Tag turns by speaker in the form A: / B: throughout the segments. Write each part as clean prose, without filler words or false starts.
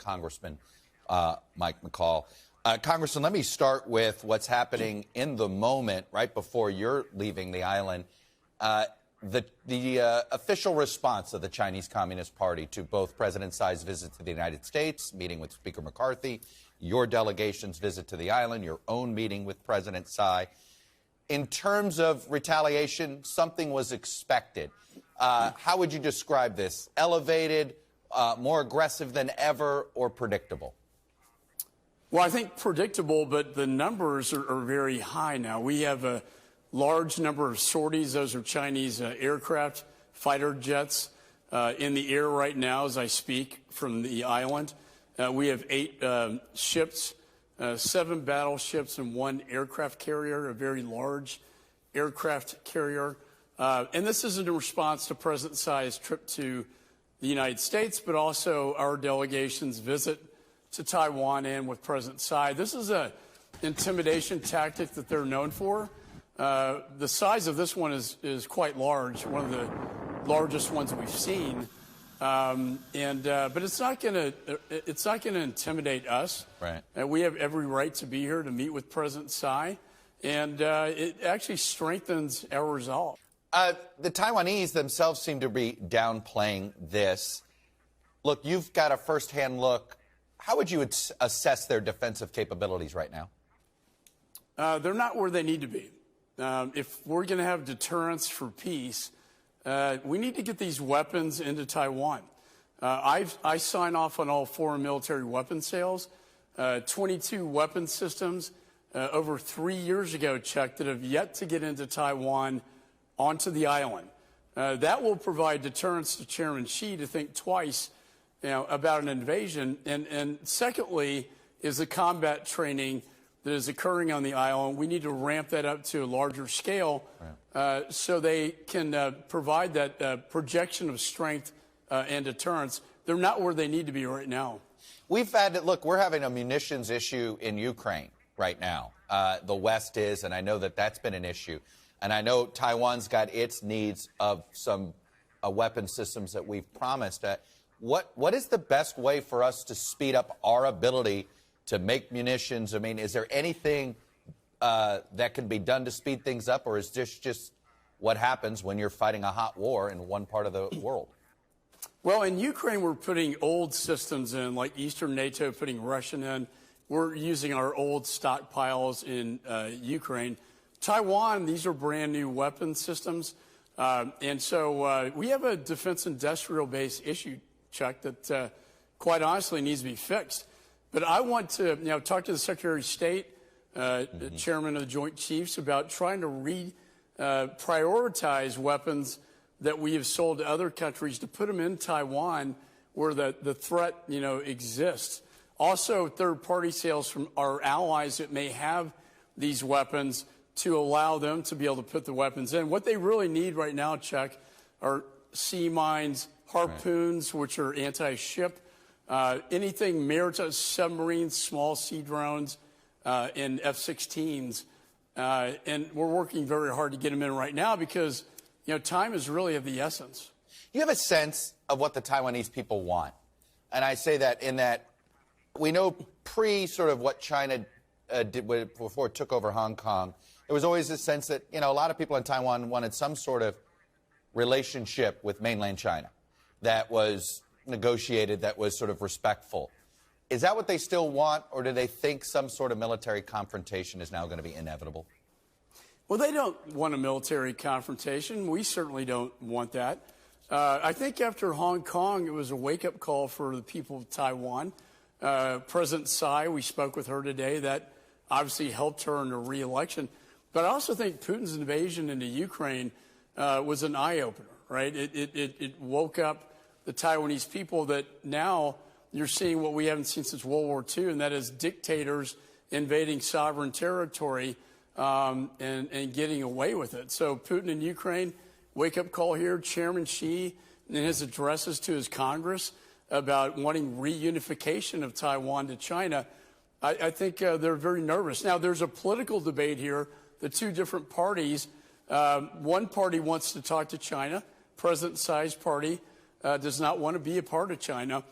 A: Congressman Mike McCaul. Congressman, let me start with what's happening in the moment right before you're leaving the island. The official response of the Chinese Communist Party to both President Tsai's visit to the United States, meeting with Speaker McCarthy, your delegation's visit to the island, your own meeting with President Tsai. In terms of retaliation, something was expected. How would you describe this? Elevated, more aggressive than ever, or predictable?
B: Well, I think predictable, but the numbers are very high now. We have a large number of sorties. Those are Chinese aircraft, fighter jets in the air right now as I speak from the island. We have 8 ships, 7 battleships and 1 aircraft carrier, a very large aircraft carrier. And this is in response to President Tsai's trip to the United States, but also our delegation's visit to Taiwan and with President Tsai. This is an intimidation tactic that they're known for. The size of this one is quite large, one of the largest ones we've seen. But it's not going to intimidate us.
A: Right.
B: We have every right to be here to meet with President Tsai, and it actually strengthens our resolve.
A: The Taiwanese themselves seem to be downplaying this. Look, you've got a firsthand look. How would you assess their defensive capabilities right now?
B: They're not where they need to be. If we're going to have deterrence for peace, we need to get these weapons into Taiwan. I sign off on all foreign military weapon sales, 22 weapon systems over 3 years ago, Chuck, that have yet to get into Taiwan onto the island. That will provide deterrence to Chairman Xi to think twice about an invasion. And secondly is the combat training that is occurring on the island. We need to ramp that up to a larger scale so they can provide that projection of strength and deterrence. They're not where they need to be right now.
A: We've had, look, we're having a munitions issue in Ukraine right now. The West is, and I know that that's been an issue. And I know Taiwan's got its needs of some weapon systems that we've promised. What is the best way for us to speed up our ability to make munitions? I mean, is there anything that can be done to speed things up, or is this just what happens when you're fighting a hot war in one part of the world?
B: Well, in Ukraine, we're putting old systems in, like Eastern NATO putting Russian in. We're using our old stockpiles in Ukraine. Taiwan, these are brand new weapon systems. And so we have a defense industrial base issue, Chuck, that quite honestly needs to be fixed. But I want to talk to the Secretary of State, the Chairman of the Joint Chiefs, about trying to prioritize weapons that we have sold to other countries to put them in Taiwan where the threat exists. Also, third-party sales from our allies that may have these weapons to allow them to be able to put the weapons in. What they really need right now, Chuck, are sea mines, harpoons, which are anti-ship, anything maritime, submarines, small sea drones, and F-16s. And we're working very hard to get them in right now because, time is really of the essence.
A: You have a sense of what the Taiwanese people want. And I say that in that we know sort of what China did before it took over Hong Kong, there was always a sense that, a lot of people in Taiwan wanted some sort of relationship with mainland China that was negotiated, that was sort of respectful. Is that what they still want, or do they think some sort of military confrontation is now going to be inevitable?
B: Well, they don't want a military confrontation. We certainly don't want that. I think after Hong Kong, it was a wake-up call for the people of Taiwan. President Tsai, we spoke with her today. That obviously helped her in her re-election. But I also think Putin's invasion into Ukraine was an eye-opener, right? It woke up the Taiwanese people that now you're seeing what we haven't seen since World War II, and that is dictators invading sovereign territory and getting away with it. So Putin in Ukraine, wake-up call here. Chairman Xi in his addresses to his Congress about wanting reunification of Taiwan to China, I think they're very nervous. Now, there's a political debate here. The two different parties, one party wants to talk to China. President Tsai's party does not want to be a part of China.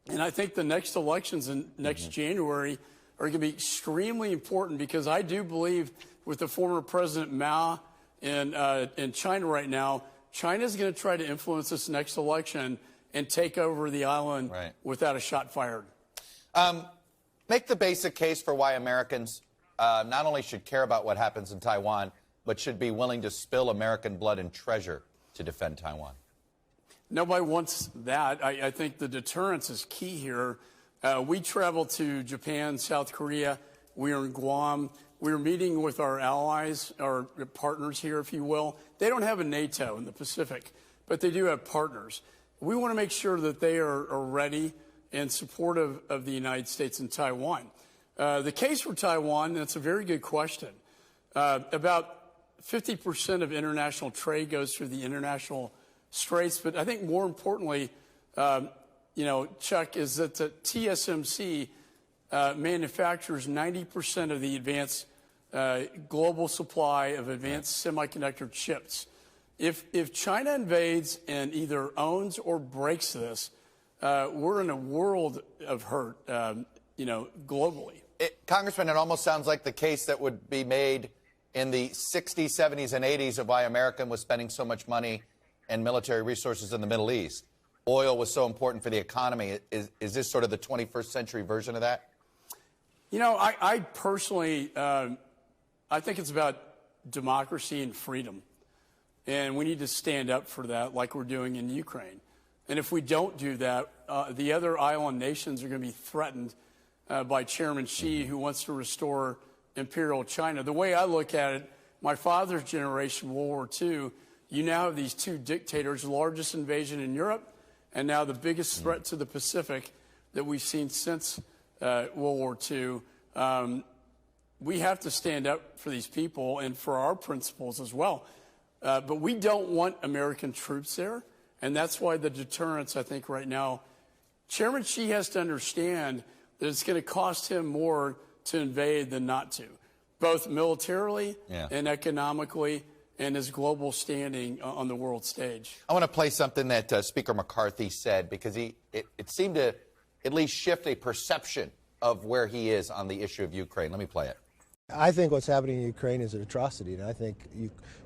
B: And I think the next elections in next January are going to be extremely important, because I do believe with the former President Mao in China right now, China's going to try to influence this next election and take over the island without a shot fired.
A: Make the basic case for why Americans not only should care about what happens in Taiwan, but should be willing to spill American blood and treasure to defend Taiwan.
B: Nobody wants that. I think the deterrence is key here. We traveled to Japan, South Korea. We are in Guam. We're meeting with our allies, our partners here, if you will. They don't have a NATO in the Pacific, but they do have partners. We want to make sure that they are ready and supportive of the United States and Taiwan. The case for Taiwan, that's a very good question. About 50% of international trade goes through the international straits, but I think more importantly, Chuck, is that the TSMC manufactures 90% of the advanced global supply of advanced semiconductor chips. If China invades and either owns or breaks this, we're in a world of hurt, globally.
A: Congressman, it almost sounds like the case that would be made in the 60s, 70s, and 80s of why America was spending so much money and military resources in the Middle East. Oil was so important for the economy. Is this sort of the 21st century version of that?
B: I personally, I think it's about democracy and freedom. And we need to stand up for that like we're doing in Ukraine. And if we don't do that, the other island nations are going to be threatened by Chairman Xi, who wants to restore imperial China. The way I look at it, my father's generation, World War II, you now have these two dictators, largest invasion in Europe, and now the biggest threat to the Pacific that we've seen since World War II. We have to stand up for these people and for our principles as well. But we don't want American troops there, and that's why the deterrence, I think, right now, Chairman Xi has to understand that it's going to cost him more to invade than not to, both militarily and economically, and his global standing on the world stage.
A: I want to play something that Speaker McCarthy said, because it seemed to at least shift a perception of where he is on the issue of Ukraine. Let me play it.
C: I think what's happening in Ukraine is an atrocity, and I think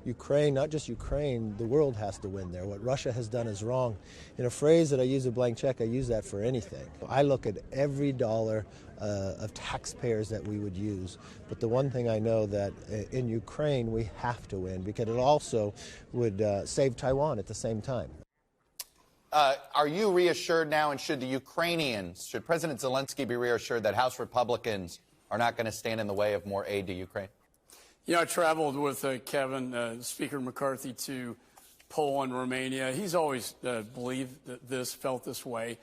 C: Ukraine, not just Ukraine, the world has to win there. What Russia has done is wrong. In a phrase that I use, a blank check, I use that for anything. I look at every dollar of taxpayers that we would use, but the one thing I know that in Ukraine we have to win, because it also would save Taiwan at the same time.
A: Are you reassured now, and should President Zelensky be reassured that House Republicans are not going to stand in the way of more aid to Ukraine?
B: I traveled with Kevin, Speaker McCarthy, to Poland, Romania. He's always believed this, felt this way.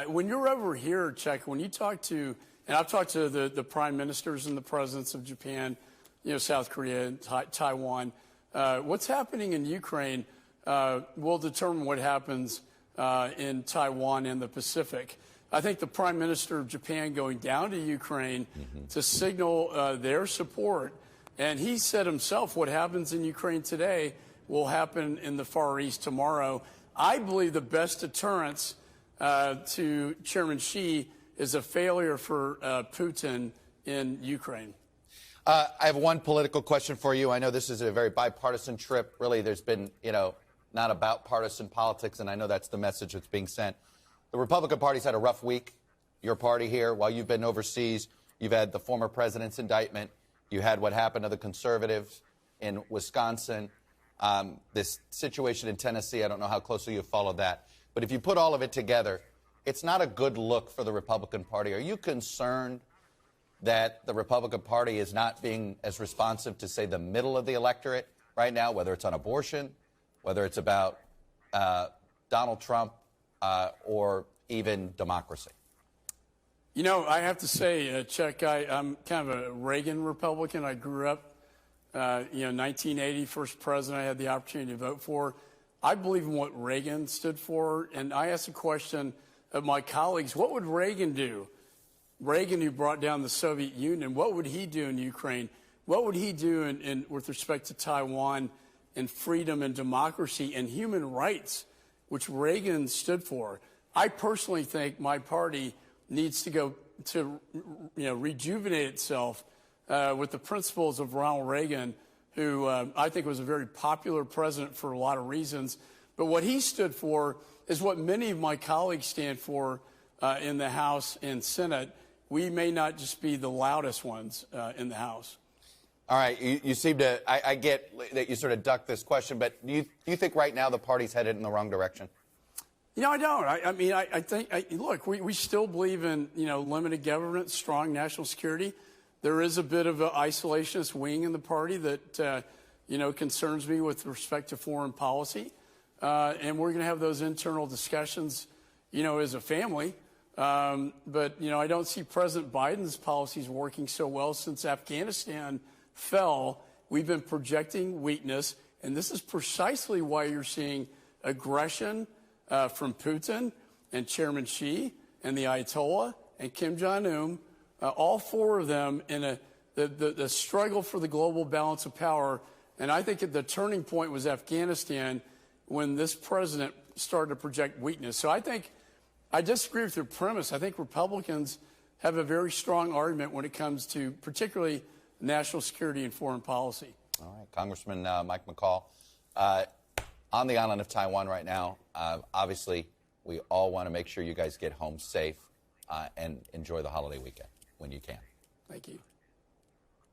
B: When you're over here, Chuck, when you talk to, and I've talked to the prime ministers and the presidents of Japan, South Korea, Taiwan, what's happening in Ukraine will determine what happens in Taiwan and the Pacific. I think the Prime Minister of Japan going down to Ukraine to signal their support, and he said himself, what happens in Ukraine today will happen in the Far East tomorrow. I believe the best deterrence to Chairman Xi is a failure for Putin in Ukraine.
A: I have one political question for you. I know this is a very bipartisan trip. Really, there's been, not about partisan politics, and I know that's the message that's being sent. The Republican Party's had a rough week. Your party here, while you've been overseas, you've had the former president's indictment. You had what happened to the conservatives in Wisconsin. This situation in Tennessee, I don't know how closely you've followed that. But if you put all of it together, it's not a good look for the Republican Party. Are you concerned that the Republican Party is not being as responsive to, say, the middle of the electorate right now, whether it's on abortion, whether it's about Donald Trump, or even democracy?
B: I have to say, Chuck, I'm kind of a Reagan Republican. I grew up, 1980, first president I had the opportunity to vote for. I believe in what Reagan stood for, and I asked a question of my colleagues, what would Reagan do? Reagan, who brought down the Soviet Union, what would he do in Ukraine? What would he do with respect to Taiwan and freedom and democracy and human rights, which Reagan stood for? I personally think my party needs to go to, rejuvenate itself with the principles of Ronald Reagan, who I think was a very popular president for a lot of reasons. But what he stood for is what many of my colleagues stand for in the House and Senate. We may not just be the loudest ones in the House.
A: All right, you seem to, I get that you sort of ducked this question, but do you think right now the party's headed in the wrong direction?
B: I don't. I think, look, we still believe in, limited government, strong national security. There is a bit of an isolationist wing in the party that, concerns me with respect to foreign policy. And we're going to have those internal discussions, as a family. But, I don't see President Biden's policies working so well since Afghanistan fell. We've been projecting weakness, and this is precisely why you're seeing aggression from Putin and Chairman Xi and the Ayatollah and Kim Jong-un, all four of them in the struggle for the global balance of power. And I think the turning point was Afghanistan when this president started to project weakness. So I disagree with your premise. I think Republicans have a very strong argument when it comes to particularly national security and foreign policy.
A: All right, Congressman Mike McCaul, on the island of Taiwan right now, obviously we all want to make sure you guys get home safe and enjoy the holiday weekend when you can.
B: Thank you.